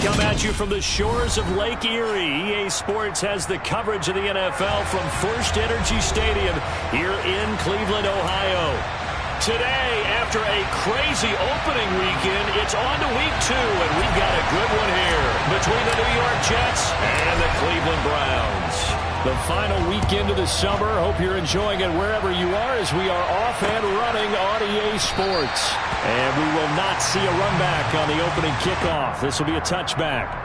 come at you from the shores of Lake Erie. EA Sports has the coverage of the NFL from First Energy Stadium here in Cleveland, Ohio. Today, after a crazy opening weekend, it's on to week 2, and we've got a good one here between the New York Jets and the Cleveland Browns. The final weekend of the summer. Hope you're enjoying it wherever you are as we are off and running on EA Sports. And we will not see a run back on the opening kickoff. This will be a touchback.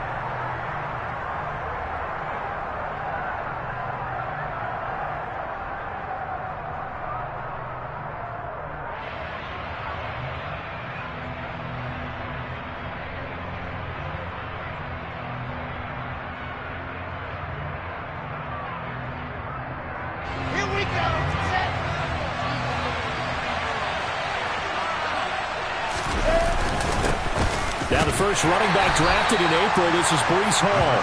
Now the first running back drafted in April, this is Breece Hall.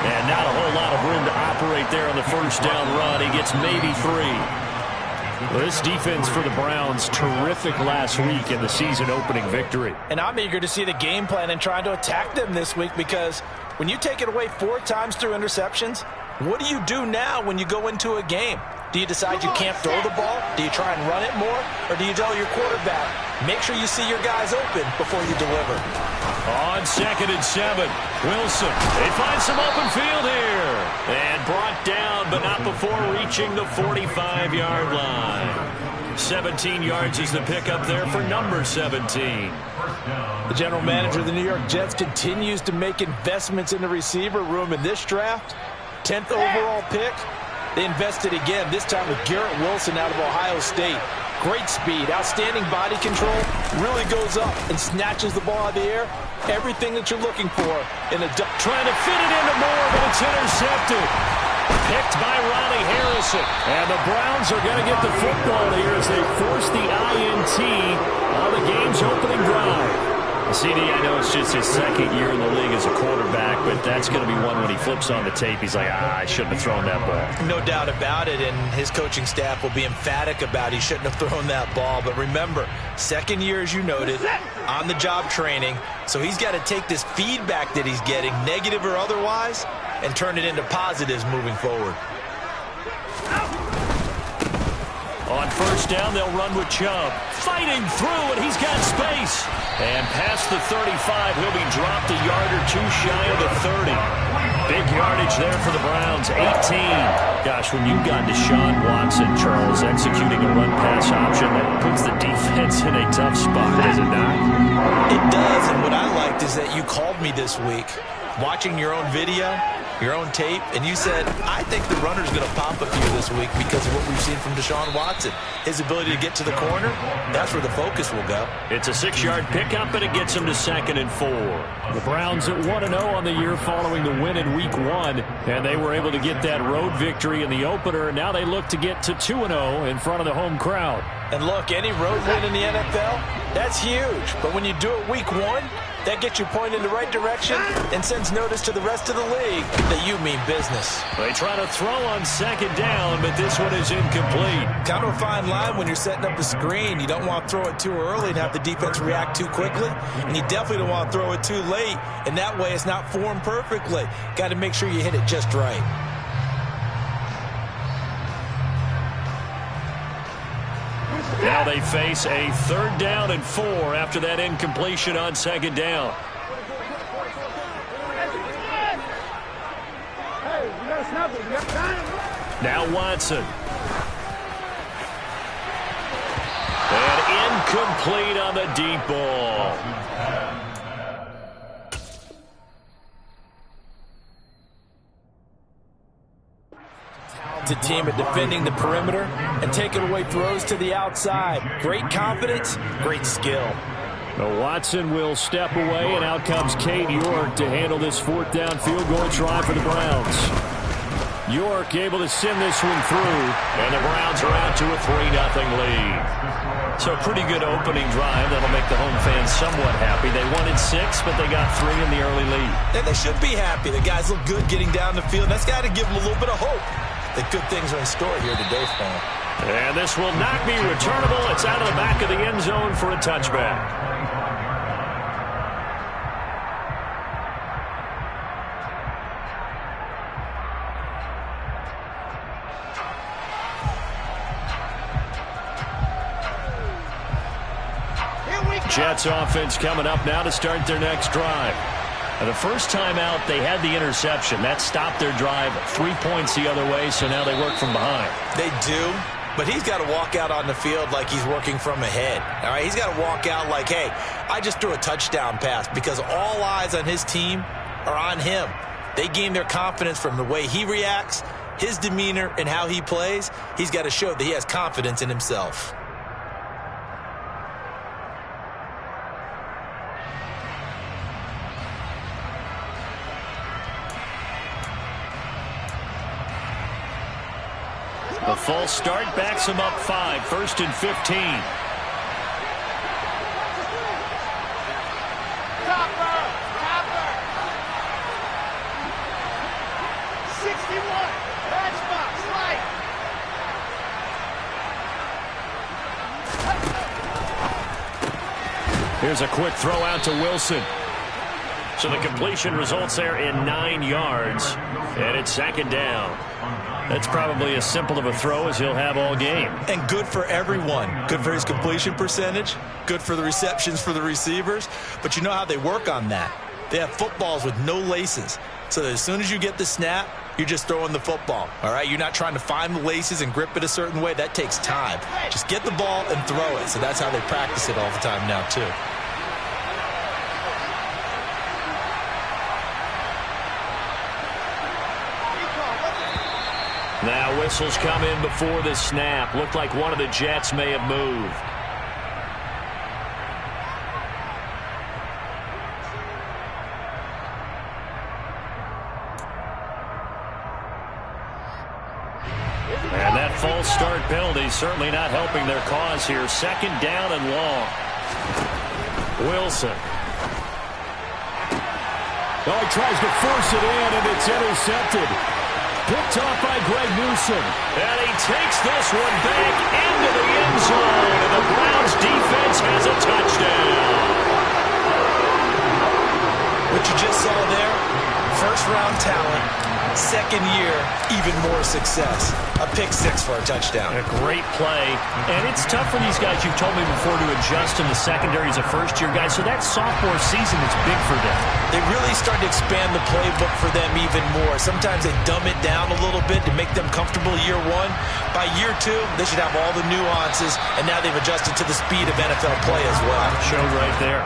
And not a whole lot of room to operate there on the first down run. He gets maybe 3. Well, this defense for the Browns, terrific last week in the season opening victory. And I'm eager to see the game plan and trying to attack them this week, because when you take it away 4 times through interceptions, what do you do now when you go into a game? Do you decide you can't throw the ball? Do you try and run it more? Or do you tell your quarterback, make sure you see your guys open before you deliver? On 2nd and 7, Wilson. They find some open field here. And brought down, but not before reaching the 45-yard line. 17 yards is the pickup there for number 17. The general manager of the New York Jets continues to make investments in the receiver room in this draft. 10th overall pick. They invested again, this time with Garrett Wilson out of Ohio State. Great speed, outstanding body control, really goes up and snatches the ball out of the air. Everything that you're looking for in a duck. Trying to fit it into Moore, but it's intercepted. Picked by Ronnie Harrison. And the Browns are going to get the football here as they force the INT on the game's opening drive. CD, I know it's just his 2nd year in the league as a quarterback, but that's going to be one when he flips on the tape. He's like, I shouldn't have thrown that ball. No doubt about it, and his coaching staff will be emphatic about he shouldn't have thrown that ball. But remember, 2nd year, as you noted, on-the-job training, so he's got to take this feedback that he's getting, negative or otherwise, and turn it into positives moving forward. On first down, they'll run with Chubb. Fighting through, and he's got space. And past the 35, he'll be dropped a yard or 2 shy of the 30. Big yardage there for the Browns, 18. Gosh, when you've got Deshaun Watson, Charles, executing a run-pass option, that puts the defense in a tough spot, does it not? It does, and what I liked is that you called me this week, watching your own video, your own tape, and you said, I think the runner's going to pop a few this week because of what we've seen from Deshaun Watson. His ability to get to the corner, that's where the focus will go. It's a 6-yard pickup, and it gets him to 2nd and 4. The Browns at 1-0 on the year following the win in Week 1, and they were able to get that road victory in the opener, and now they look to get to 2-0 in front of the home crowd. And look, any road win in the NFL, that's huge. But when you do it Week 1, that gets you pointed in the right direction and sends notice to the rest of the league that you mean business. They try to throw on 2nd down, but this one is incomplete. Kind of a fine line when you're setting up the screen. You don't want to throw it too early and have the defense react too quickly. And you definitely don't want to throw it too late. And that way it's not formed perfectly. Got to make sure you hit it just right. Now they face a 3rd down and 4 after that incompletion on 2nd down. Now Watson. And incomplete on the deep ball. Talented team at defending the perimeter and taking away throws to the outside. Great confidence, great skill. Now Watson will step away, and out comes Cade York to handle this 4th down field goal try for the Browns. York able to send this one through, and the Browns are out to a 3-0 lead. So a pretty good opening drive that'll make the home fans somewhat happy. They wanted 6, but they got 3 in the early lead. And they should be happy. The guys look good getting down the field. That's got to give them a little bit of hope that good things are in store here today for them. And this will not be returnable. It's out of the back of the end zone for a touchback. Jets offense coming up now to start their next drive. The first time out, they had the interception. That stopped their drive 3 points the other way, so now they work from behind. They do, but he's got to walk out on the field like he's working from ahead. All right, he's got to walk out like, hey, I just threw a touchdown pass, because all eyes on his team are on him. They gain their confidence from the way he reacts, his demeanor, and how he plays. He's got to show that he has confidence in himself. The false start backs him up 5, 1st and 15. Topper! 61! Matchbox, light! Here's a quick throw out to Wilson. So the completion results there in 9 yards, and it's 2nd down. That's probably as simple of a throw as he'll have all game. And good for everyone. Good for his completion percentage. Good for the receptions for the receivers. But you know how they work on that. They have footballs with no laces. So that as soon as you get the snap, you're just throwing the football. All right? You're not trying to find the laces and grip it a certain way. That takes time. Just get the ball and throw it. So that's how they practice it all the time now, too. Now whistles come in before the snap. Looked like one of the Jets may have moved. And that false start penalty certainly not helping their cause here. 2nd down and long. Wilson. Oh, he tries to force it in, and it's intercepted. Picked off by Greg Newsome. And he takes this one back into the end zone. And the Browns defense has a touchdown. What you just saw there, first-round talent, 2nd year, even more success. A pick 6 for a touchdown. A great play. And it's tough for these guys, you've told me before, to adjust in the secondary as a first-year guy. So that sophomore season is big for them. They really start to expand the playbook for them even more. Sometimes they dumb it down a little bit to make them comfortable year 1. By year 2, they should have all the nuances, and now they've adjusted to the speed of NFL play as well. Showed right there.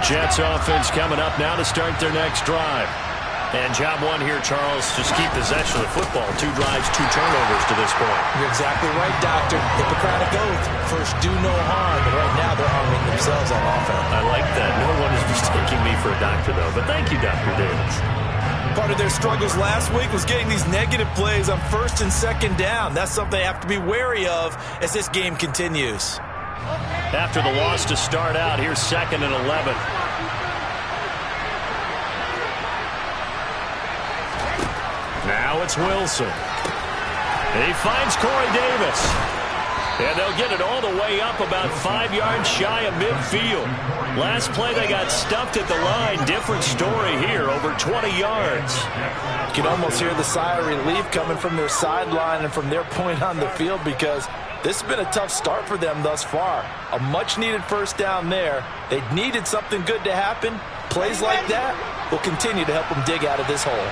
Jets offense coming up now to start their next drive. And job 1 here, Charles, just keep possession of the football. 2 drives, 2 turnovers to this point. You're exactly right, Doctor. Hippocratic oath. First, do no harm. And right now, they're arming themselves on offense. I like that. No one is mistaking me for a doctor, though. But thank you, Dr. Davis. Part of their struggles last week was getting these negative plays on 1st and 2nd down. That's something they have to be wary of as this game continues. After the loss to start out, here's 2nd and 11. Now it's Wilson. And he finds Corey Davis. And they'll get it all the way up about 5 yards shy of midfield. Last play they got stuffed at the line. Different story here, over 20 yards. You can almost hear the sigh of relief coming from their sideline and from their point on the field, because this has been a tough start for them thus far. A much-needed first down there. They needed something good to happen. Plays like that will continue to help them dig out of this hole.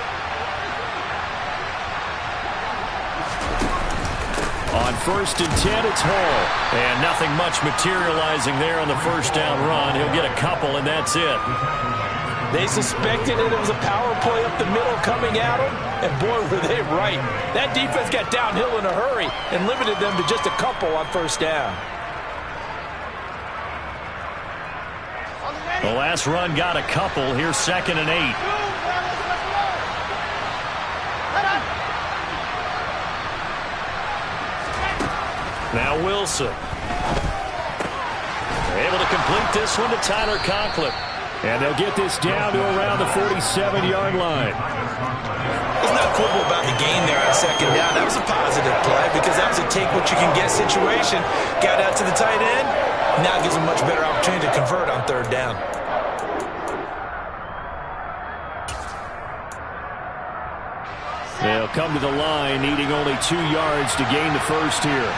On 1st and 10, it's Hall. And nothing much materializing there on the first down run. He'll get a couple, and that's it. They suspected it was a power play up the middle coming at them, and boy, were they right. That defense got downhill in a hurry and limited them to just a couple on first down. The last run got a couple. Here's 2nd and 8. Now Wilson. Able to complete this one to Tyler Conklin. And they'll get this down to around the 47-yard line. There's no quibble about the gain there on 2nd down. That was a positive play because that was a take-what-you-can-get situation. Got out to the tight end, Now gives them much better opportunity to convert on third down. They'll come to the line, needing only 2 yards to gain the first here.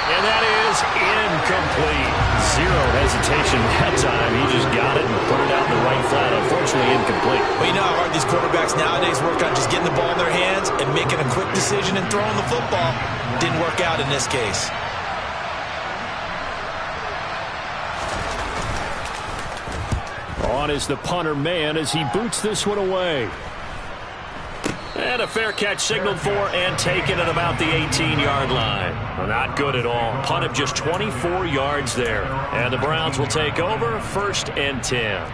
And that is incomplete. Zero hesitation that time. He just got it and put it out in the right flat. Unfortunately, incomplete. Well, you know how hard these quarterbacks nowadays work on just getting the ball in their hands and making a quick decision and throwing the football. Didn't work out in this case. On is the punter man as he boots this one away. And a fair catch signaled for and taken at about the 18-yard line. Well, not good at all. Punt of just 24 yards there. And the Browns will take over 1st and 10.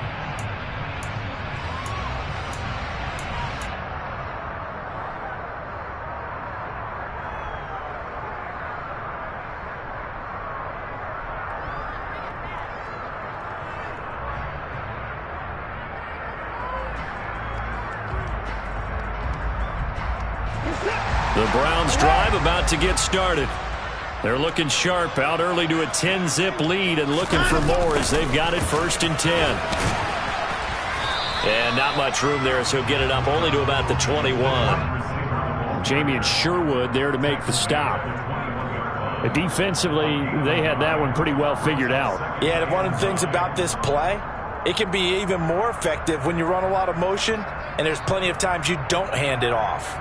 The Browns drive about to get started. They're looking sharp, out early to a 10-zip lead and looking for more as they've got it 1st and 10. And not much room there, so get it up only to about the 21. Jamie and Sherwood there to make the stop. Defensively, they had that one pretty well figured out. Yeah, and one of the things about this play, it can be even more effective when you run a lot of motion, and there's plenty of times you don't hand it off.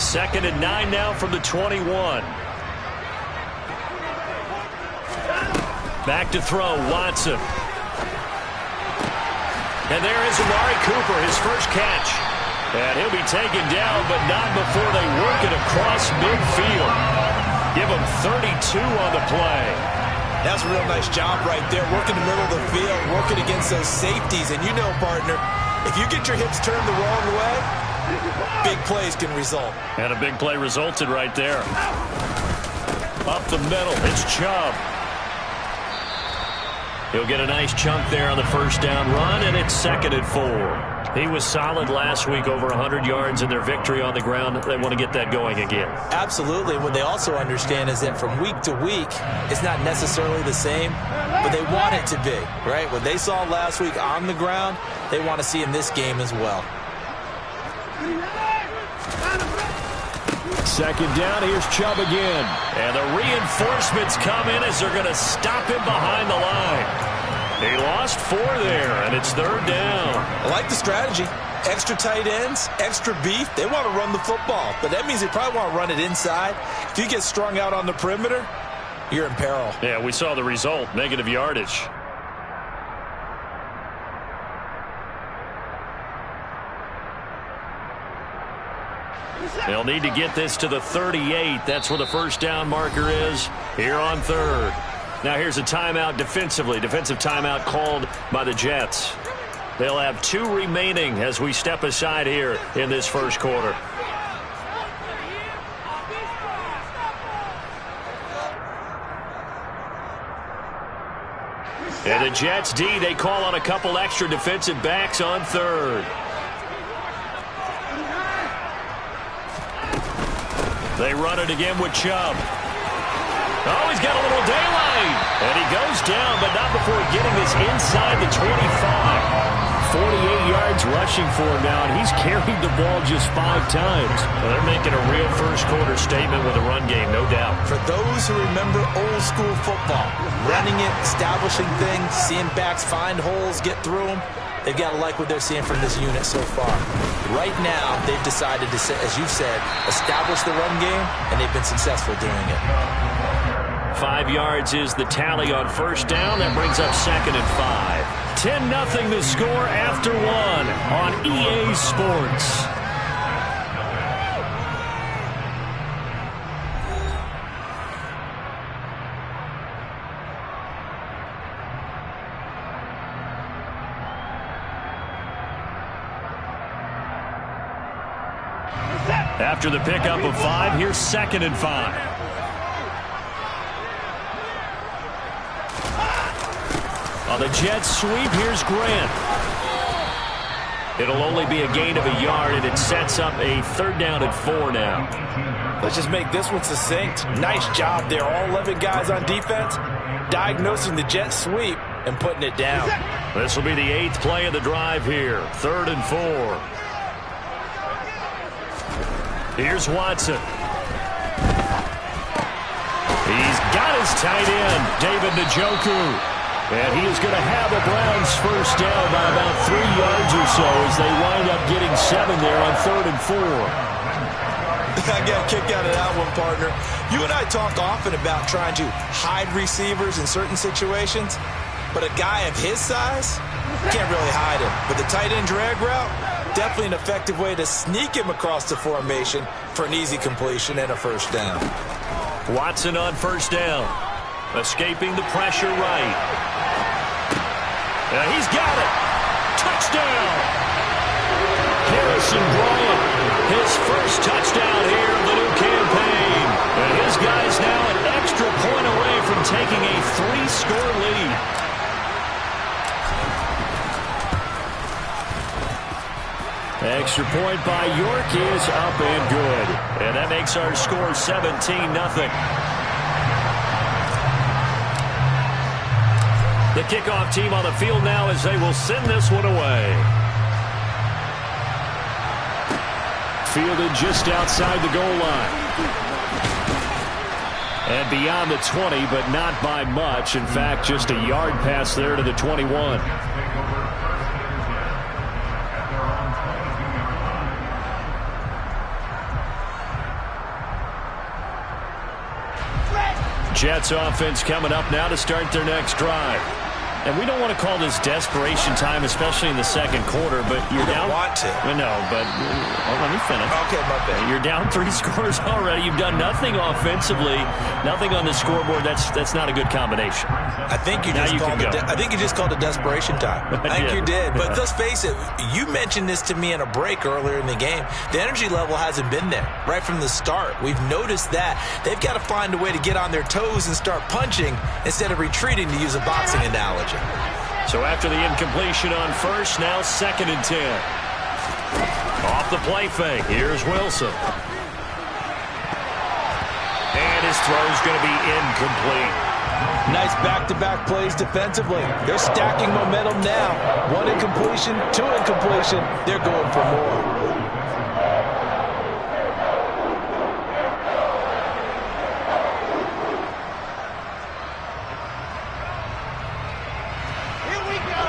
2nd and 9 now from the 21. Back to throw, Watson. And there is Amari Cooper, his first catch. And he'll be taken down, but not before they work it across midfield. Give him 32 on the play. That's a real nice job right there, working the middle of the field, working against those safeties. And you know, partner, if you get your hips turned the wrong way, big plays can result. And a big play resulted right there. Up the middle, it's Chubb. He'll get a nice chunk there on the first down run, and it's 2nd and 4. He was solid last week, over 100 yards in their victory on the ground. They want to get that going again. Absolutely. What they also understand is that from week to week, it's not necessarily the same, but they want it to be, right? What they saw last week on the ground, they want to see in this game as well. 2nd down, here's Chubb again. And the reinforcements come in as they're going to stop him behind the line. He lost 4 there, and it's 3rd down. I like the strategy. Extra tight ends, extra beef. They want to run the football, but that means they probably want to run it inside. If you get strung out on the perimeter, you're in peril. Yeah, we saw the result, negative yardage. They'll need to get this to the 38. That's where the first down marker is here on 3rd. Now here's a timeout defensively. Defensive timeout called by the Jets. They'll have 2 remaining as we step aside here in this first quarter. And the Jets D, they call on a couple extra defensive backs on 3rd. They run it again with Chubb. Oh, he's got a little daylight. And he goes down, but not before getting this inside the 25. 48 yards rushing for him now, and he's carried the ball just 5 times. Well, they're making a real first-quarter statement with a run game, no doubt. For those who remember old-school football, running it, establishing things, seeing backs find holes, get through them, they've got to like what they're seeing from this unit so far. Right now, they've decided to, as you said, establish the run game, and they've been successful doing it. 5 yards is the tally on first down. That brings up 2nd and 5. 10-0 the score after 1 on EA Sports. After the pickup of 5, here's 2nd and 5. On the Jets sweep, here's Grant. It'll only be a gain of a yard, and it sets up a 3rd down and 4 now. Let's just make this one succinct. Nice job there. All 11 guys on defense diagnosing the jet sweep and putting it down. This will be the 8th play of the drive here. 3rd and 4. Here's Watson. He's got his tight end, David Njoku. And he is going to have the Browns first down by about 3 yards or so as they wind up getting 7 there on 3rd and 4. I got a kick out of that one, partner. You and I talk often about trying to hide receivers in certain situations, but a guy of his size can't really hide him. But the tight end drag route, definitely an effective way to sneak him across the formation for an easy completion and a first down. Watson on first down. Escaping the pressure right. He's got it. Touchdown. Harrison Bryant, his first touchdown here of the new campaign. And his guys now an extra point away from taking a 3-score lead. Extra point by York is up and good. And that makes our score 17-0. The kickoff team on the field now as they will send this one away. Fielded just outside the goal line. And beyond the 20, but not by much. In fact, just a yard pass there to the 21. Jets offense coming up now to start their next drive. And we don't want to call this desperation time, especially in the second quarter, but you're down. Want to. No, but let me finish. Okay, my bad. You're down 3 scores already. You've done nothing offensively, nothing on the scoreboard. That's not a good combination. I think you just called it desperation time. I think you did. But let's face it, you mentioned this to me in a break earlier in the game. The energy level hasn't been there right from the start. We've noticed that. They've got to find a way to get on their toes and start punching instead of retreating, to use a boxing analogy. So after the incompletion on first, now 2nd and 10. Off the play fake. Here's Wilson. And his throw's going to be incomplete. Nice back-to-back plays defensively. They're stacking momentum now. 1 incompletion, 2 incompletion. They're going for more.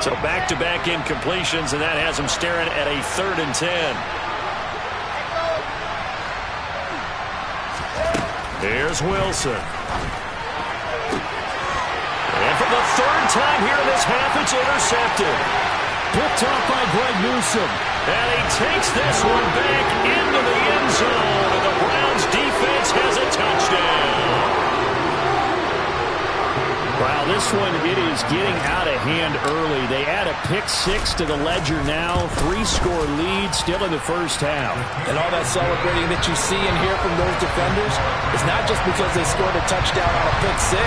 So back-to-back incompletions, and that has them staring at a 3rd and 10. Here's Wilson. And for the 3rd time here in this half, it's intercepted. Picked off by Greg Newsome. And he takes this one back into the end zone, and the Browns defense has a touchdown. Wow, this one, it is getting out of hand early. They add a pick 6 to the ledger now. 3-score lead still in the first half. And all that celebrating that you see and hear from those defenders is not just because they scored a touchdown on a pick 6.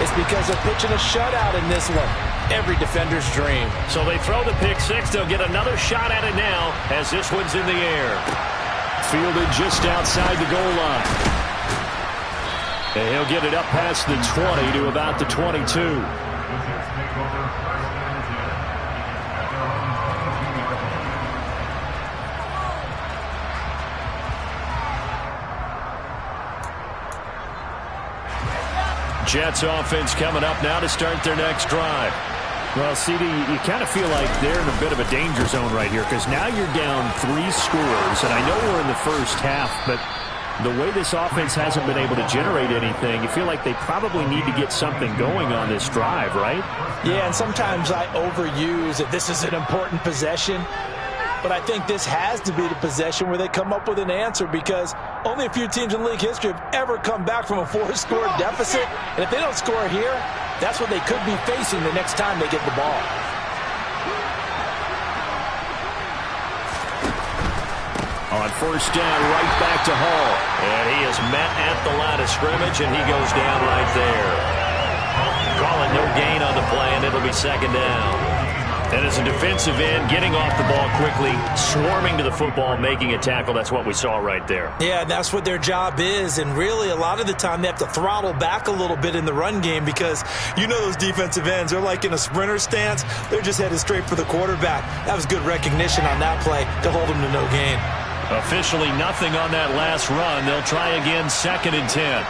It's because they're pitching a shutout in this one. Every defender's dream. So they throw the pick 6. They'll get another shot at it now as this one's in the air. Fielded just outside the goal line. And he'll get it up past the 20 to about the 22. Jets offense coming up now to start their next drive. Well, CD, you kind of feel like they're in a bit of a danger zone right here because now you're down 3 scores, and I know we're in the first half, but the way this offense hasn't been able to generate anything, you feel like they probably need to get something going on this drive, right? Yeah, and sometimes I overuse that this is an important possession. But I think this has to be the possession where they come up with an answer, because only a few teams in league history have ever come back from a 4-score deficit. And if they don't score here, that's what they could be facing the next time they get the ball. On first down, right back to Hall. And he is met at the line of scrimmage, and he goes down right there. Calling no gain on the play, and it'll be 2nd down. And as a defensive end, getting off the ball quickly, swarming to the football, making a tackle, that's what we saw right there. Yeah, that's what their job is. And really, a lot of the time, they have to throttle back a little bit in the run game because you know those defensive ends, they're like in a sprinter stance. They're just headed straight for the quarterback. That was good recognition on that play to hold them to no gain. Officially nothing on that last run. They'll try again, 2nd and 10.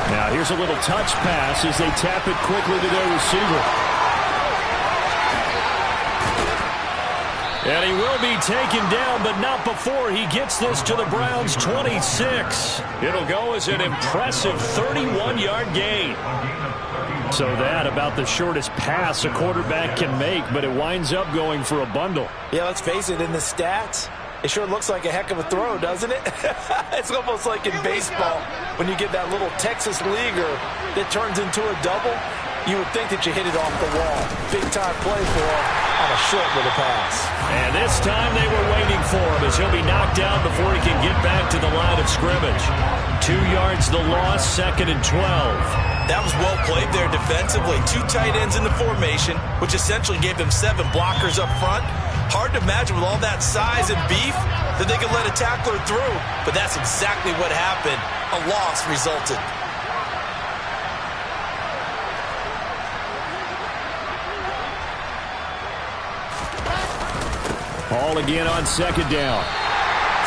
Now here's a little touch pass as they tap it quickly to their receiver. And he will be taken down, but not before he gets this to the Browns' 26. It'll go as an impressive 31-yard gain. So that about the shortest pass a quarterback can make, but it winds up going for a bundle. Yeah, let's face it, in the stats, it sure looks like a heck of a throw, doesn't it? It's almost like in baseball when you get that little Texas leaguer that turns into a double. You would think that you hit it off the wall. Big-time play for him on a short little pass. And this time they were waiting for him as he'll be knocked down before he can get back to the line of scrimmage. 2 yards the loss, 2nd and 12. That was well played there defensively. 2 tight ends in the formation, which essentially gave them 7 blockers up front. Hard to imagine with all that size and beef that they could let a tackler through. But that's exactly what happened. A loss resulted. Ball again on 2nd down.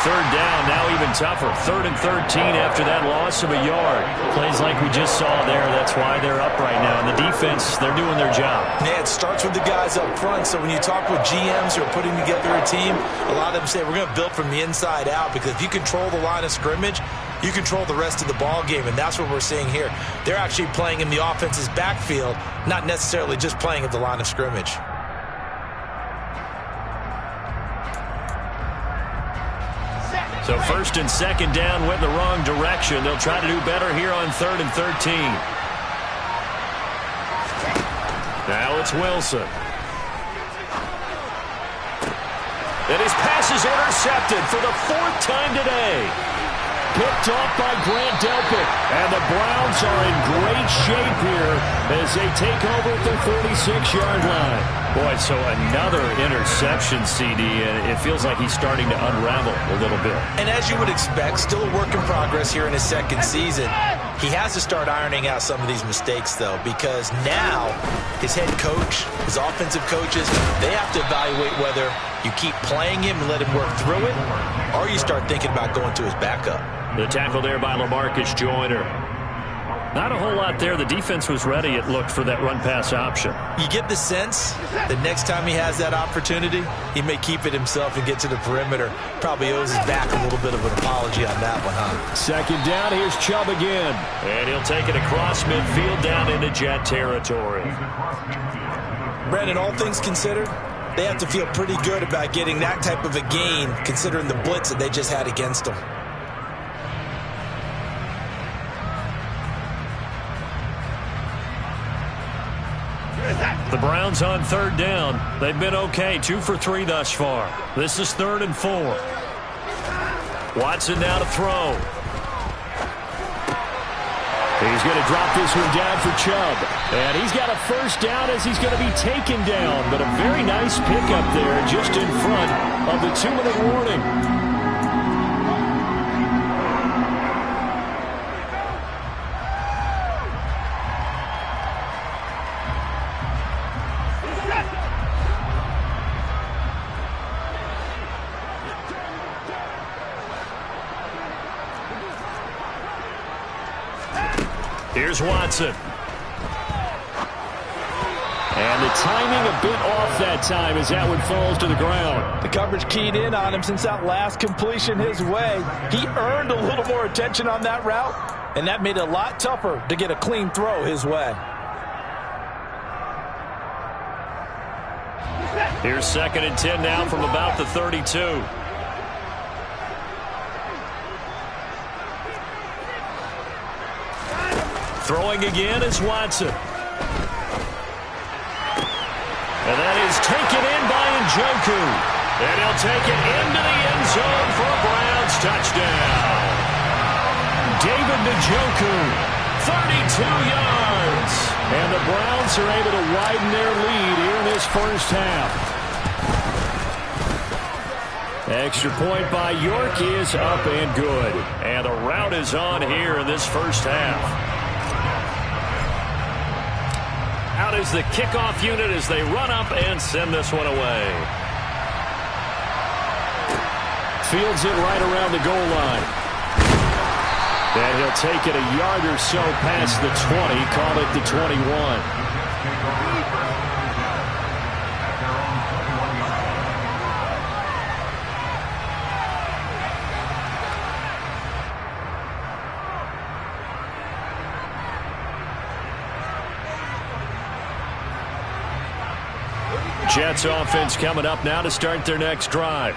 3rd down, now even tougher. 3rd and 13 after that loss of a yard. Plays like we just saw there. That's why they're up right now. And the defense, they're doing their job. Yeah, it starts with the guys up front. So when you talk with GMs who are putting together a team, a lot of them say we're going to build from the inside out, because if you control the line of scrimmage, you control the rest of the ball game, and that's what we're seeing here. They're actually playing in the offense's backfield, not necessarily just playing at the line of scrimmage. So 1st and 2nd down went the wrong direction. They'll try to do better here on 3rd and 13. Now it's Wilson. And his pass is intercepted for the 4th time today. Picked off by Grant Delpit. And the Browns are in great shape here as they take over at the 46-yard line. Boy, so another interception, CD, and it feels like he's starting to unravel a little bit. And as you would expect, still a work in progress here in his 2nd season. He has to start ironing out some of these mistakes, though, because now his head coach, his offensive coaches, they have to evaluate whether you keep playing him and let him work through it, or you start thinking about going to his backup. The tackle there by LaMarcus Joyner. Not a whole lot there. The defense was ready, it looked, for that run-pass option. You get the sense that next time he has that opportunity, he may keep it himself and get to the perimeter. Probably owes his back a little bit of an apology on that one, huh? 2nd down, here's Chubb again. And he'll take it across midfield down into Jet territory. Brandon, all things considered, they have to feel pretty good about getting that type of a gain, considering the blitz that they just had against them. The Browns on 3rd down. They've been okay, 2 for 3 thus far. This is 3rd and 4. Watson now to throw. He's going to drop this one down for Chubb. And he's got a 1st down as he's going to be taken down. But a very nice pickup there just in front of the 2-minute warning. Here's Watson. And the timing a bit off that time as that one falls to the ground. The coverage keyed in on him since that last completion his way. He earned a little more attention on that route, and that made it a lot tougher to get a clean throw his way. Here's 2nd and 10 now from about the 32. Throwing again is Watson. And that is taken in by Njoku. And he'll take it into the end zone for a Browns touchdown. David Njoku, 32 yards. And the Browns are able to widen their lead here in this first half. Extra point by York is up and good. And the rout is on here in this first half. Out is the kickoff unit as they run up and send this one away. Fields it right around the goal line. And he'll take it a yard or so past the 20, call it the 21. Jets offense coming up now to start their next drive.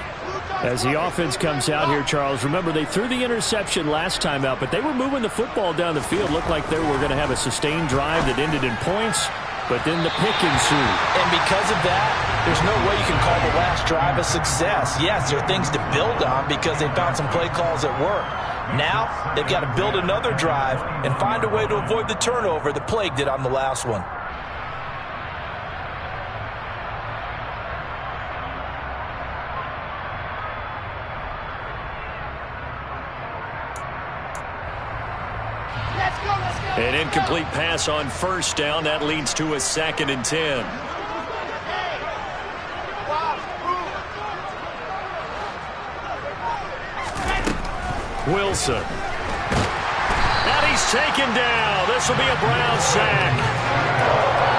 As the offense comes out here, Charles, remember they threw the interception last time out, but they were moving the football down the field. Looked like they were going to have a sustained drive that ended in points, but then the pick ensued. And because of that, there's no way you can call the last drive a success. Yes, there are things to build on because they found some play calls that work. Now, they've got to build another drive and find a way to avoid the turnover that plagued it on the last one. An incomplete pass on first down. That leads to a 2nd and 10. Wilson. And he's taken down. This will be a Brown sack.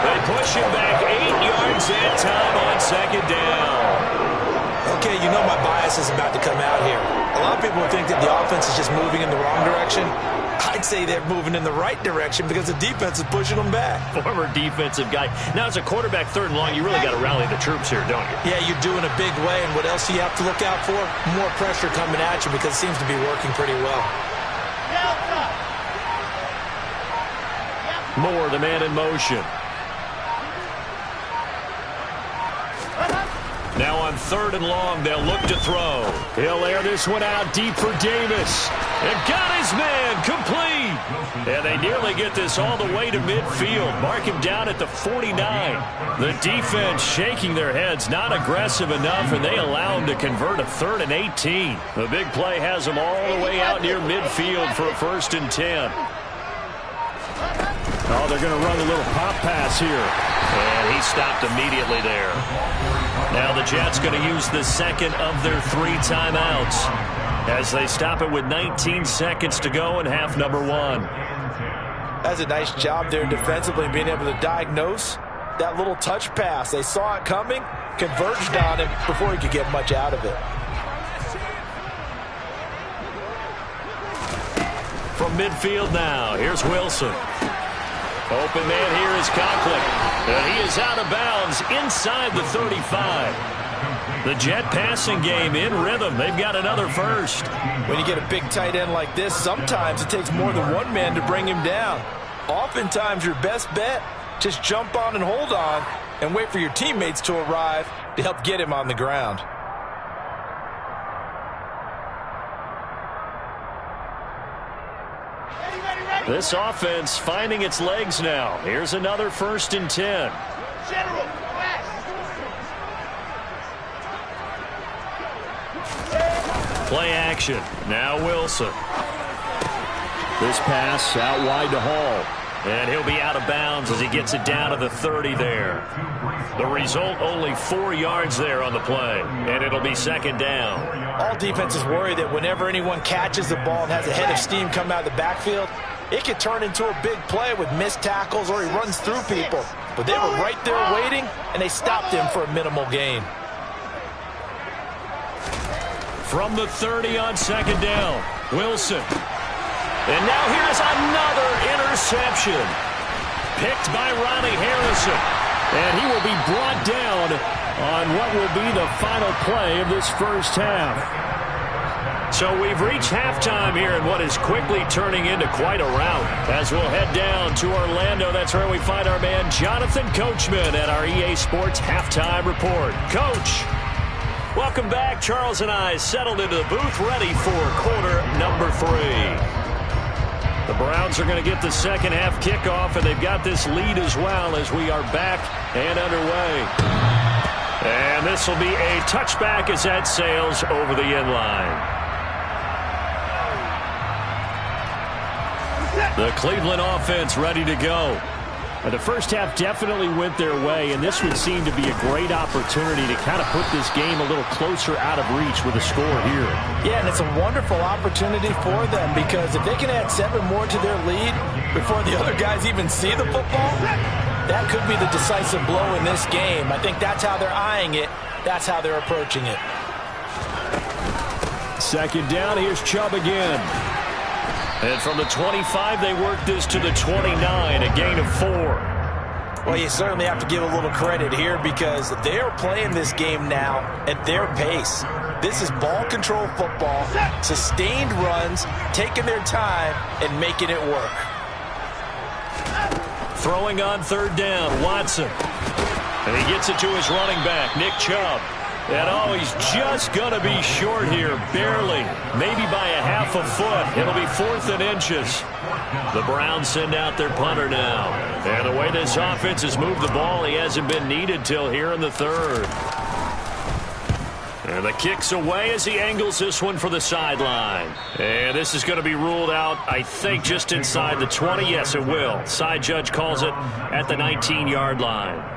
They push him back 8 yards that time on 2nd down. Okay, you know my bias is about to come out here. A lot of people think that the offense is just moving in the wrong direction. I'd say they're moving in the right direction because the defense is pushing them back. Former defensive guy. Now, as a quarterback 3rd and long, you really got to rally the troops here, don't you? Yeah, you're doing a big way, and what else do you have to look out for? More pressure coming at you because it seems to be working pretty well. Moore, the man in motion. Now on 3rd and long, they'll look to throw. He'll air this one out deep for Davis. And got his man complete. And they nearly get this all the way to midfield. Mark him down at the 49. The defense shaking their heads, not aggressive enough, and they allow him to convert a 3rd and 18. The big play has them all the way out near midfield for a 1st and 10. Oh, they're going to run a little pop pass here. And he stopped immediately there. Now the Jets going to use the 2nd of their 3 timeouts as they stop it with 19 seconds to go in half number 1. That's a nice job there defensively, being able to diagnose that little touch pass. They saw it coming, converged on him before he could get much out of it. From midfield now, here's Wilson. Open man here is Conklin. And he is out of bounds inside the 35. The Jet passing game in rhythm. They've got another first. When you get a big tight end like this, sometimes it takes more than one man to bring him down. Oftentimes your best bet, just jump on and hold on and wait for your teammates to arrive to help get him on the ground. This offense finding its legs now. Here's another 1st and 10. Play action. Now Wilson. This pass out wide to Hall. And he'll be out of bounds as he gets it down to the 30 there. The result, only 4 yards there on the play. And it'll be 2nd down. All defenses worry that whenever anyone catches the ball and has a head of steam come out of the backfield, it could turn into a big play with missed tackles or he runs through people. But they were right there waiting, and they stopped him for a minimal gain. From the 30 on 2nd down, Wilson. And now here's another interception. Picked by Ronnie Harrison. And he will be brought down on what will be the final play of this first half. So we've reached halftime here in what is quickly turning into quite a rout. As we'll head down to Orlando, that's where we find our man Jonathan Coachman at our EA Sports Halftime Report. Coach, welcome back. Charles and I settled into the booth ready for quarter number 3. The Browns are going to get the second half kickoff, and they've got this lead as well as we are back and underway. And this will be a touchback as that sails over the end line. The Cleveland offense ready to go. The first half definitely went their way, and this would seem to be a great opportunity to kind of put this game a little closer out of reach with a score here. Yeah, and it's a wonderful opportunity for them because if they can add 7 more to their lead before the other guys even see the football, that could be the decisive blow in this game. I think that's how they're eyeing it. That's how they're approaching it. Second down, here's Chubb again. And from the 25, they work this to the 29, a gain of 4. Well, you certainly have to give a little credit here because they are playing this game now at their pace. This is ball control football, sustained runs, taking their time, and making it work. Throwing on third down, Watson. And he gets it to his running back, Nick Chubb. And oh, he's just going to be short here, barely. Maybe by a half a foot. It'll be 4th and inches. The Browns send out their punter now. And the way this offense has moved the ball, he hasn't been needed till here in the third. And the kick's away as he angles this one for the sideline. And this is going to be ruled out, I think, just inside the 20. Yes, it will. Side judge calls it at the 19-yard line.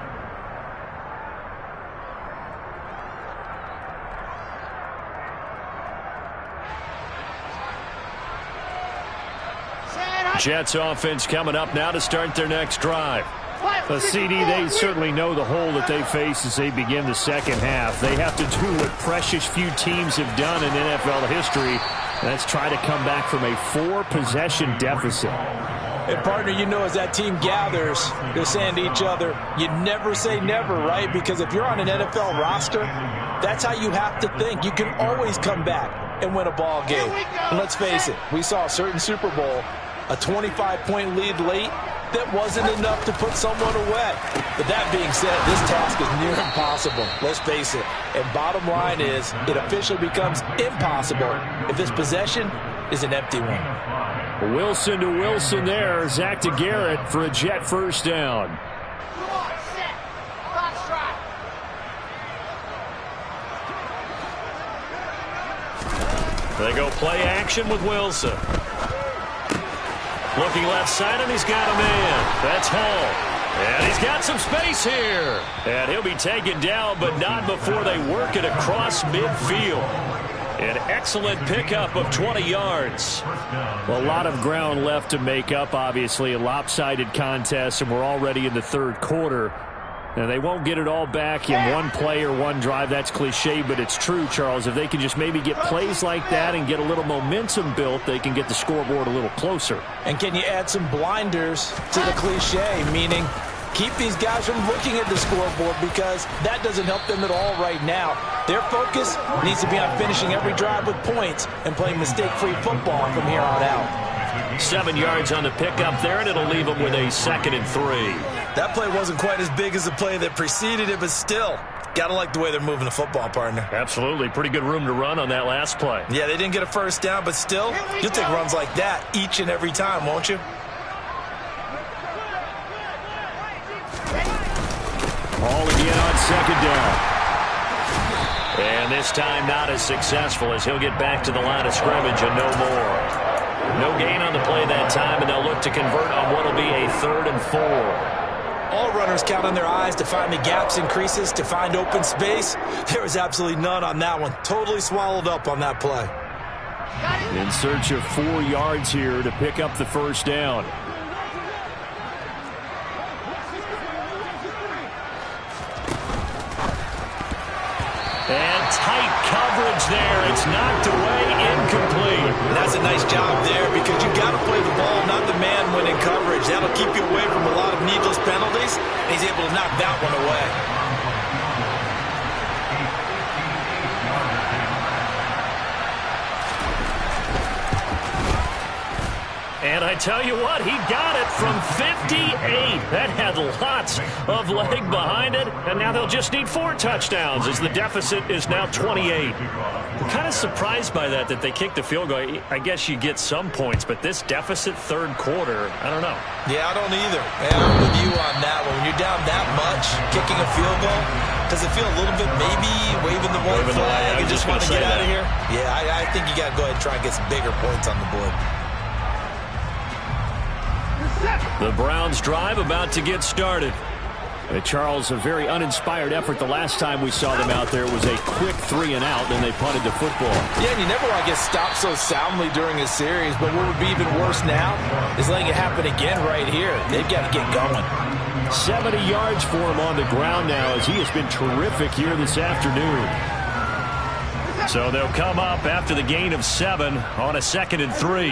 Jets offense coming up now to start their next drive. CD, they certainly know the hole that they face as they begin the second half. They have to do what precious few teams have done in NFL history. That's try to come back from a 4-possession deficit. And, partner, you know as that team gathers, they're saying to each other, you never say never, right? Because if you're on an NFL roster, that's how you have to think. You can always come back and win a ball game. And let's face it, we saw a certain Super Bowl, a 25-point lead late, that wasn't enough to put someone away. But that being said, this task is near impossible. Let's face it. And bottom line is, it officially becomes impossible if this possession is an empty one. Wilson to Wilson there. Zach to Garrett for a Jet first down. They go play action with Wilson. Looking left side, and he's got a man. That's Hall. And he's got some space here. And he'll be taken down, but not before they work it across midfield. An excellent pickup of 20 yards. Well, a lot of ground left to make up, obviously. A lopsided contest, and we're already in the third quarter. And they won't get it all back in one play or one drive. That's cliche, but it's true, Charles. If they can just maybe get plays like that and get a little momentum built, they can get the scoreboard a little closer. And can you add some blinders to the cliche, meaning keep these guys from looking at the scoreboard because that doesn't help them at all right now. Their focus needs to be on finishing every drive with points and playing mistake-free football from here on out. 7 yards on the pickup there, and it'll leave them with a 2nd and 3. That play wasn't quite as big as the play that preceded it, but still, got to like the way they're moving the football, partner. Absolutely. Pretty good room to run on that last play. Yeah, they didn't get a first down, but still, you'll take runs like that each and every time, won't you? Ball again on second down. And this time not as successful as he'll get back to the line of scrimmage and no more. No gain on the play that time, and they'll look to convert on what will be a 3rd and 4. All runners count on their eyes to find the gaps and creases, to find open space. There was absolutely none on that one. Totally swallowed up on that play. In search of 4 yards here to pick up the first down. And tight coverage there. It's knocked away, incomplete. And that's a nice job there because you got to play the ball, not the man when in coverage. That'll keep you away from a lot of needless penalties. And he's able to knock that one away. And I tell you what, he got it from 58. That had lots of leg behind it. And now they'll just need 4 touchdowns as the deficit is now 28. Kind of surprised by that they kicked the field goal. I guess you get some points, but this deficit third quarter, I don't know. Yeah, I don't either. And I'm with you on that one. When you're down that much, kicking a field goal, does it feel a little bit maybe waving the white flag and just want to get out of here? Yeah, I think you got to go ahead and try and get some bigger points on the board. The Browns drive about to get started. Charles, a very uninspired effort. The last time we saw them out there was a quick 3-and-out, then they punted the football. Yeah, and you never want to get stopped so soundly during a series, but what would be even worse now is letting it happen again right here. They've got to get going. 70 yards for him on the ground now as he has been terrific here this afternoon. So they'll come up after the gain of 7 on a 2nd and 3.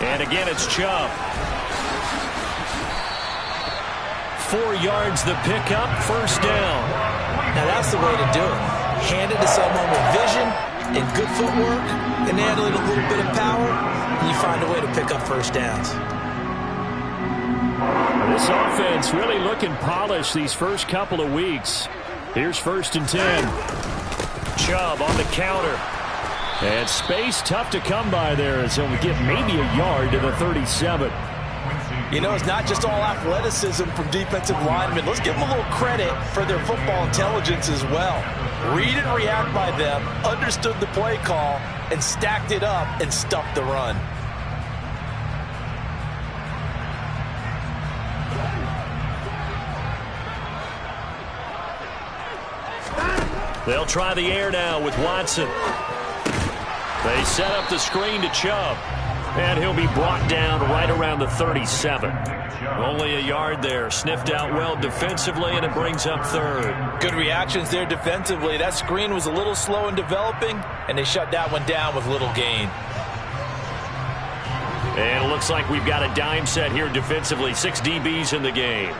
And again, it's Chubb. 4 yards the pickup, first down. Now that's the way to do it. Hand it to someone with vision and good footwork, and add a little bit of power, and you find a way to pick up first downs. This offense really looking polished these first couple of weeks. Here's 1st and 10. Chubb on the counter. And space tough to come by there as he'll get maybe a yard to the 37. You know, it's not just all athleticism from defensive linemen. Let's give them a little credit for their football intelligence as well. Read and react by them, understood the play call, and stacked it up and stuffed the run. They'll try the air now with Watson. They set up the screen to Chubb. And he'll be brought down right around the 37. Only a yard there. Sniffed out well defensively, and it brings up 3rd. Good reactions there defensively. That screen was a little slow in developing, and they shut that one down with little gain. And it looks like we've got a dime set here defensively. 6 DBs in the game.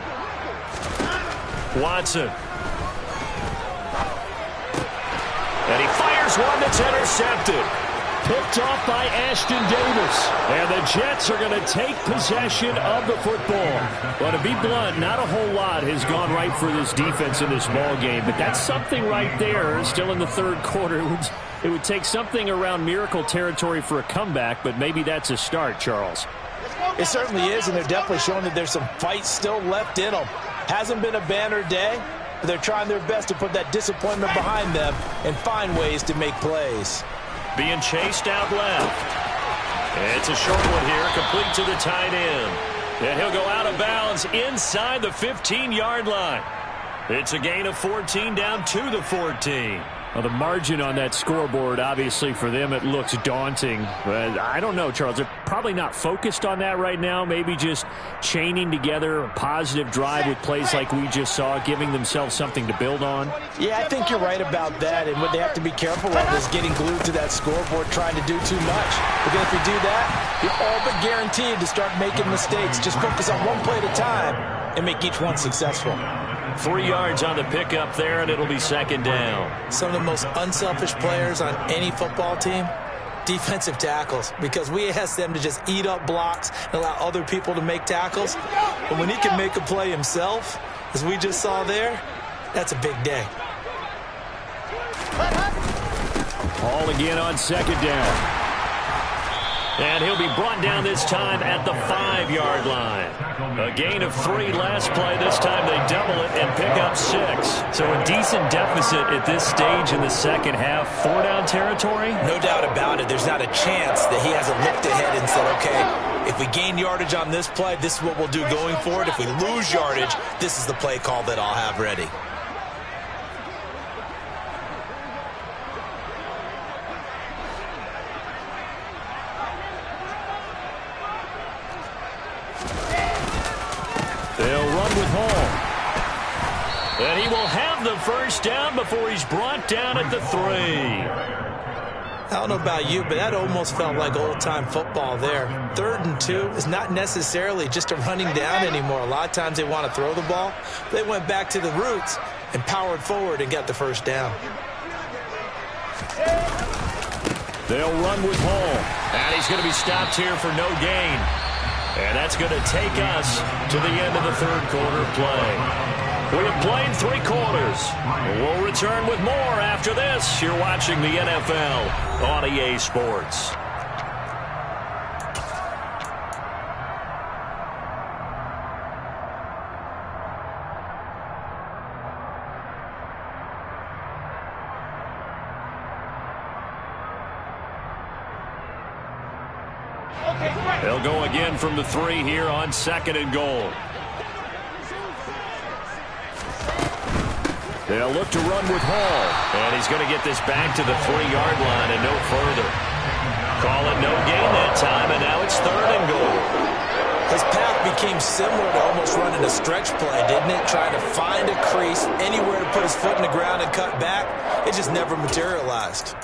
Watson. And he fires one that's intercepted. Picked off by Ashton Davis. And the Jets are going to take possession of the football. Well, to be blunt, not a whole lot has gone right for this defense in this ball game. But that's something right there, still in the third quarter. It would take something around miracle territory for a comeback, but maybe that's a start, Charles. It certainly is, and they're definitely showing that there's some fight still left in them. Hasn't been a banner day, but they're trying their best to put that disappointment behind them and find ways to make plays. Being chased out left. It's a short one here, complete to the tight end. And he'll go out of bounds inside the 15-yard line. It's a gain of 14 down to the 14. Well, the margin on that scoreboard, obviously, for them, it looks daunting. But I don't know, Charles. They're probably not focused on that right now. Maybe just chaining together a positive drive with plays like we just saw, giving themselves something to build on. Yeah, I think you're right about that. And what they have to be careful of is getting glued to that scoreboard, trying to do too much. Because if you do that, you're all but guaranteed to start making mistakes. Just focus on one play at a time and make each one successful. 3 yards on the pickup there, and it'll be 2nd down. Some of the most unselfish players on any football team, defensive tackles, because we ask them to just eat up blocks and allow other people to make tackles. But when he can make a play himself, as we just saw there, that's a big day. Hall again on 2nd down. And he'll be brought down this time at the 5-yard line. A gain of 3 last play. This time they double it and pick up 6. So a decent deficit at this stage in the second half. 4-down territory? No doubt about it. There's not a chance that he hasn't looked ahead and said, okay, if we gain yardage on this play, this is what we'll do going forward. If we lose yardage, this is the play call that I'll have ready. They'll run with Hall. And he will have the first down before he's brought down at the 3. I don't know about you, but that almost felt like old-time football there. 3rd and 2 is not necessarily just a running down anymore. A lot of times they want to throw the ball. They went back to the roots and powered forward and got the first down. They'll run with Hall. And he's going to be stopped here for no gain. And that's going to take us to the end of the third quarter play. We have played 3 quarters. We'll return with more after this. You're watching the NFL on EA Sports. They'll go again from the 3 here on 2nd and goal. They'll look to run with Hall. And he's going to get this back to the 3-yard line and no further. Call it no gain that time, and now it's 3rd and goal. His path became similar to almost running a stretch play, didn't it? Trying to find a crease, anywhere to put his foot in the ground and cut back. It just never materialized.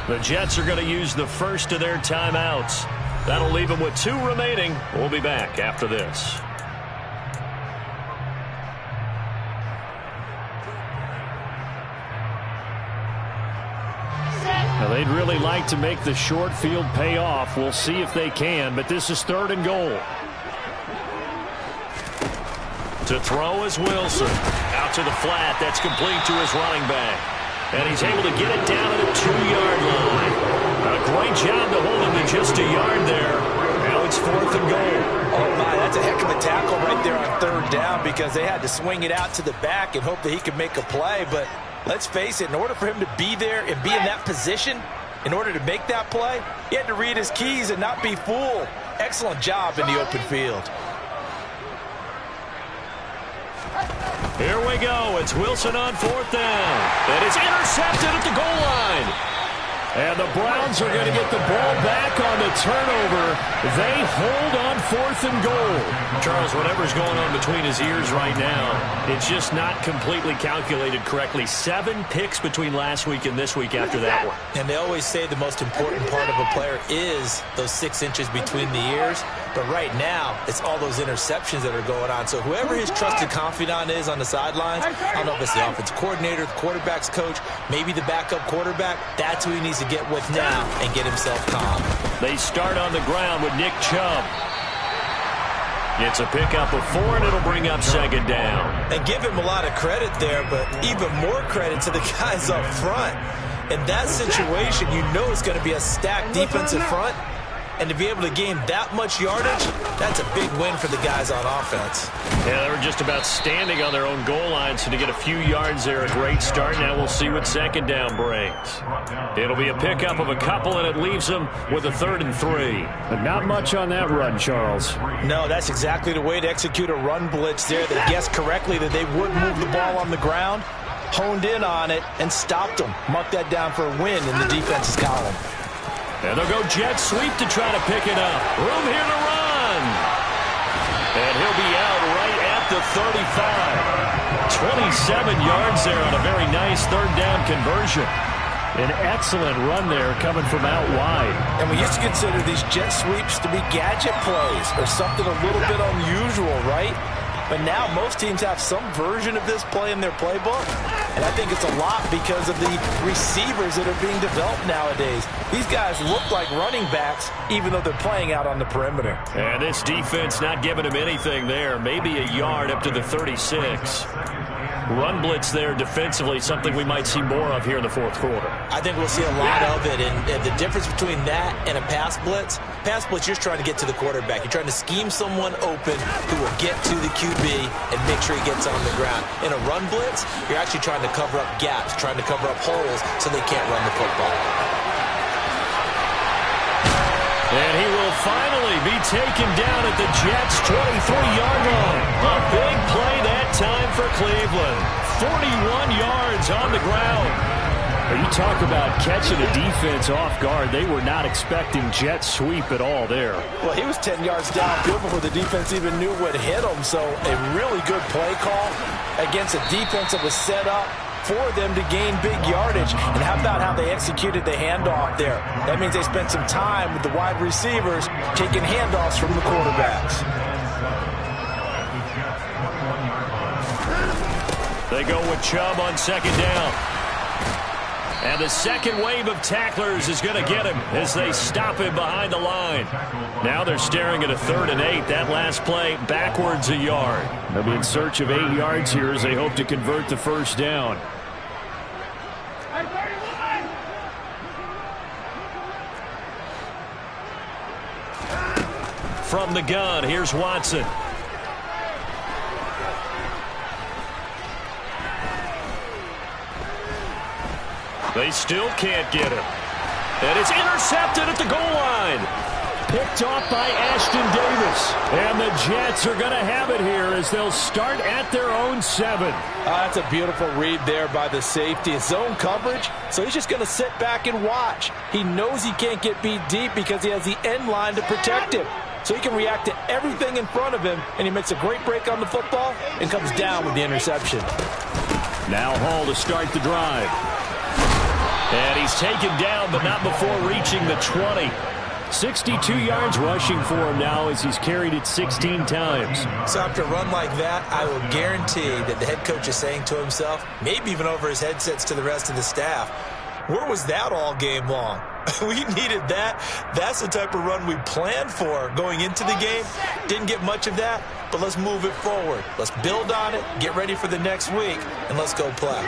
The Jets are going to use the first of their timeouts. That'll leave them with 2 remaining. We'll be back after this. Now, they'd really like to make the short field pay off. We'll see if they can, but this is 3rd and goal. To throw is Wilson. Out to the flat. That's complete to his running back. And he's able to get it down at a 2-yard line. A great job to hold him to just a yard there. Now it's 4th and goal. Oh, my, that's a heck of a tackle right there on 3rd down because they had to swing it out to the back and hope that he could make a play. But let's face it, in order for him to be there and be in that position, in order to make that play, he had to read his keys and not be fooled. Excellent job in the open field. Here we go. It's Wilson on 4th down. And it's intercepted at the goal line. And the Browns are going to get the ball back on the turnover. They hold on 4th and goal. Charles, whatever's going on between his ears right now, it's just not completely calculated correctly. 7 picks between last week and this week after that one. And they always say the most important part of a player is those 6 inches between the ears. But right now, it's all those interceptions that are going on. So whoever his trusted confidant is on the sidelines, I don't know if it's the offensive coordinator, the quarterback's coach, maybe the backup quarterback, that's who he needs to get with now and get himself calm. They start on the ground with Nick Chubb. It's a pickup of 4, and it'll bring up 2nd down. And give him a lot of credit there, but even more credit to the guys up front. In that situation, you know it's going to be a stacked defensive front. And to be able to gain that much yardage, that's a big win for the guys on offense. Yeah, they were just about standing on their own goal line, so to get a few yards there, a great start. Now we'll see what 2nd down brings. It'll be a pickup of a couple, and it leaves them with a 3rd and 3. But not much on that run, Charles. No, that's exactly the way to execute a run blitz there. They guessed correctly that they would move the ball on the ground, honed in on it, and stopped them. Mark that down for a win in the defense's column. And they'll go jet sweep to try to pick it up. Room here to run. And he'll be out right at the 35. 27 yards there on a very nice 3rd down conversion. An excellent run there coming from out wide. And we used to consider these jet sweeps to be gadget plays or something a little bit unusual, right? But now most teams have some version of this play in their playbook. And I think it's a lot because of the receivers that are being developed nowadays. These guys look like running backs, even though they're playing out on the perimeter. And this defense not giving him anything there. Maybe a yard up to the 36. Run blitz there defensively, something we might see more of here in the 4th quarter. I think we'll see a lot of it. And the difference between that and a pass blitz, you're trying to get to the quarterback. You're trying to scheme someone open who will get to the QB and make sure he gets on the ground. In a run blitz, you're actually trying to cover up gaps, trying to cover up holes so they can't run the football. And he will finally be taken down at the Jets' 23-yard line. A big play that time for Cleveland. 41 yards on the ground. You talk about catching a defense off guard. They were not expecting jet sweep at all there. Well, he was 10 yards downfield before the defense even knew what hit him. So a really good play call against a defense that was set up for them to gain big yardage. And how about how they executed the handoff there? That means they spent some time with the wide receivers taking handoffs from the quarterbacks. They go with Chubb on second down. And the second wave of tacklers is going to get him as they stop him behind the line. Now they're staring at a 3rd and 8. That last play backwards a yard. They'll be in search of 8 yards here as they hope to convert the first down. From the gun, here's Watson. They still can't get him. And it's intercepted at the goal line. Picked off by Ashton Davis. And the Jets are going to have it here as they'll start at their own 7. That's a beautiful read there by the safety. It's zone coverage, so he's just going to sit back and watch. He knows he can't get beat deep because he has the end line to protect him. So he can react to everything in front of him, and he makes a great break on the football and comes down with the interception. Now Hall to start the drive. And he's taken down, but not before reaching the 20. 62 yards rushing for him now as he's carried it 16 times. So after a run like that, I will guarantee that the head coach is saying to himself, maybe even over his headsets to the rest of the staff, where was that all game long? We needed that. That's the type of run we planned for going into the game. Didn't get much of that, but let's move it forward. Let's build on it, get ready for the next week, and let's go play.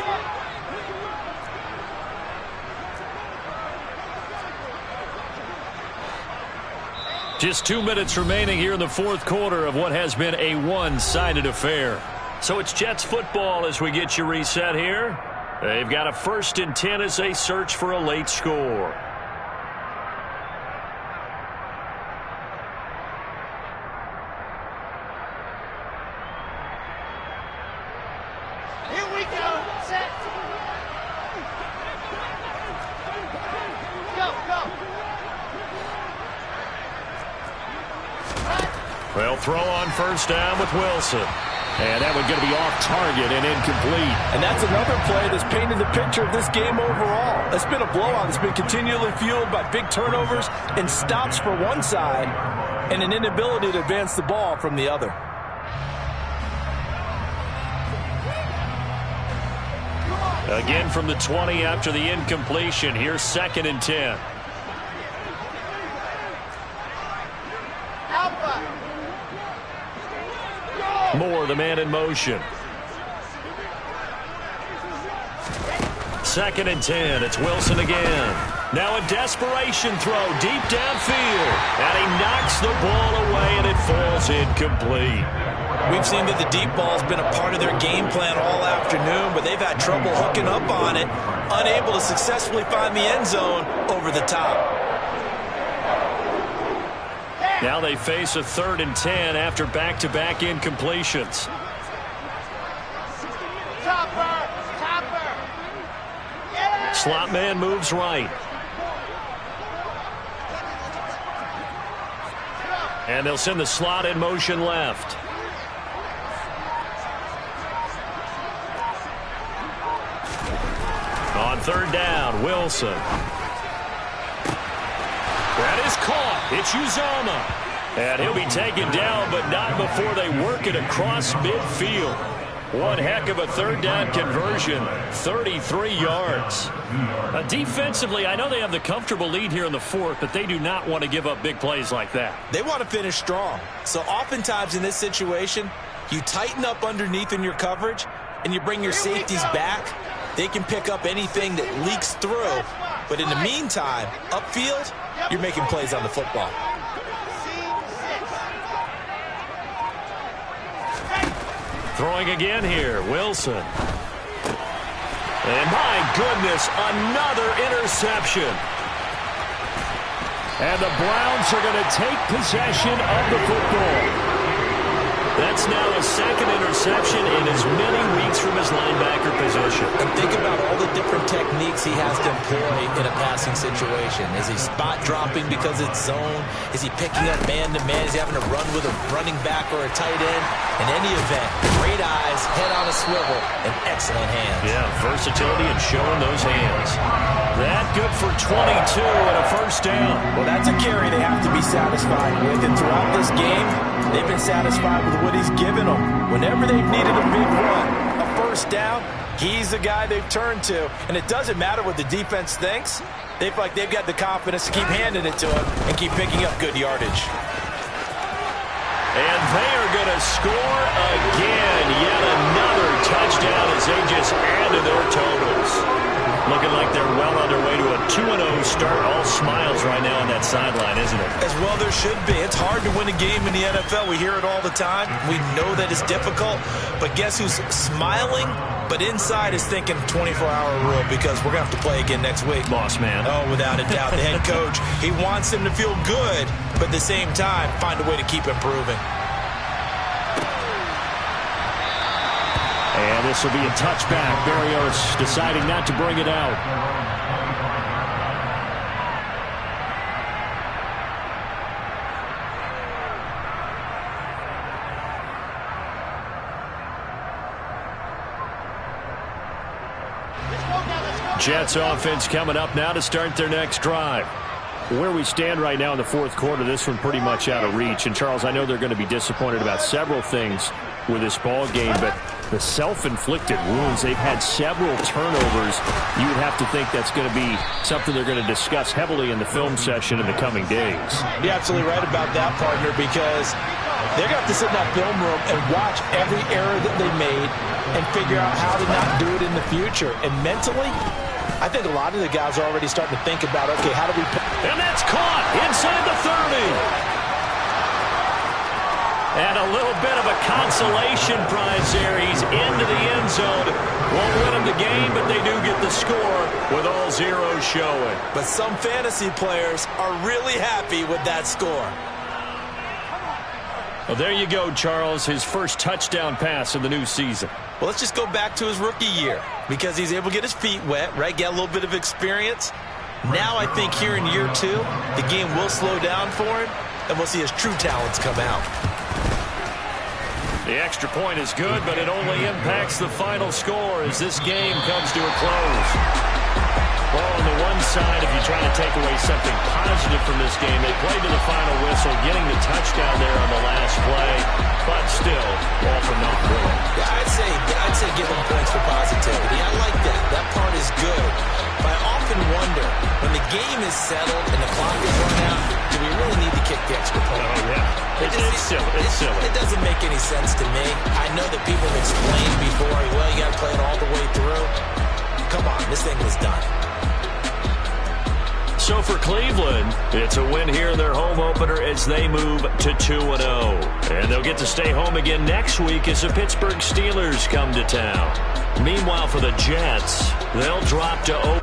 Just 2 minutes remaining here in the 4th quarter of what has been a one-sided affair. So it's Jets football as we get you reset here. They've got a 1st and 10 as they search for a late score. Here we go. Set. Go, go. They'll throw on 1st down with Wilson. And that one's going to be off target and incomplete. And that's another play that's painted the picture of this game overall. It's been a blowout that's been continually fueled by big turnovers and stops for one side and an inability to advance the ball from the other. Again from the 20 after the incompletion. Here's 2nd and 10. Moore, the man in motion. 2nd and 10. It's Wilson again. Now a desperation throw deep downfield. And he knocks the ball away, and it falls incomplete. We've seen that the deep ball's been a part of their game plan all afternoon, but they've had trouble hooking up on it, unable to successfully find the end zone over the top. Now they face a 3rd and 10 after back-to-back incompletions. Slot man moves right. And they'll send the slot in motion left. On 3rd down, Wilson. That is caught. It's Uzomah. And he'll be taken down, but not before they work it across midfield. One heck of a 3rd down conversion, 33 yards. Defensively, I know they have the comfortable lead here in the 4th, but they do not want to give up big plays like that. They want to finish strong. So oftentimes in this situation, you tighten up underneath in your coverage, and you bring your safeties back. They can pick up anything that leaks through. But in the meantime, upfield, you're making plays on the football. Throwing again here, Wilson. And my goodness, another interception. And the Browns are going to take possession of the football. That's now a 2nd interception in as many weeks from his linebacker position. And think about all the different techniques he has to employ in a passing situation. Is he spot dropping because it's zone? Is he picking up man-to-man? Is he having to run with a running back or a tight end? In any event, great eyes, head on a swivel, and excellent hands. Yeah, versatility and showing those hands. That good for 22 and a 1st down. Well, that's a carry they have to be satisfied with. And throughout this game, they've been satisfied with what he's given them. Whenever they've needed a big run, a 1st first down, he's the guy they've turned to. And it doesn't matter what the defense thinks. They feel like they've got the confidence to keep handing it to him and keep picking up good yardage. And they are going to score again. Yet another touchdown as they just add to their totals. Looking like they're well on their way to a 2-0 start. All smiles right now on that sideline, isn't it? As well there should be. It's hard to win a game in the NFL. We hear it all the time. We know that it's difficult. But guess who's smiling? But inside is thinking 24-hour rule because we're going to have to play again next week. Boss man. Oh, without a doubt. The head coach, he wants them to feel good, but at the same time, find a way to keep improving. And this will be a touchback. Berrios deciding not to bring it out. Jets offense coming up now to start their next drive. Where we stand right now in the fourth quarter, this one pretty much out of reach. And, Charles, I know they're going to be disappointed about several things with this ball game, but the self-inflicted wounds, they've had several turnovers. You would have to think that's going to be something they're going to discuss heavily in the film session in the coming days. You're absolutely right about that, partner, because they're going to have to sit in that film room and watch every error that they made and figure out how to not do it in the future. And mentally, I think a lot of the guys are already starting to think about, okay, how do we... And that's caught inside the 30. And a little bit of a consolation prize there. He's into the end zone. Won't win him the game, but they do get the score with all zeros showing. But some fantasy players are really happy with that score. Well, there you go, Charles. His first touchdown pass of the new season. Well, let's just go back to his rookie year because he's able to get his feet wet, right? Get a little bit of experience. Now I think here in year two, the game will slow down for him, and we'll see his true talents come out. The extra point is good, but it only impacts the final score as this game comes to a close. Well, on the one side, if you're trying to take away something positive from this game, they played to the final whistle, getting the touchdown there on the last play, but still, all for naught really. Yeah, I'd say give them points for positivity. I like that. That part is good. But I often wonder, when the game is settled and the clock is run out, do we really need to kick the extra point? Oh, yeah. It's silly. It's silly. It doesn't make any sense to me. I know that people have explained before, well, you got to play it all the way through. Come on, this thing was done. So for Cleveland, it's a win here in their home opener as they move to 2-0. And they'll get to stay home again next week as the Pittsburgh Steelers come to town. Meanwhile, for the Jets, they'll drop to 0.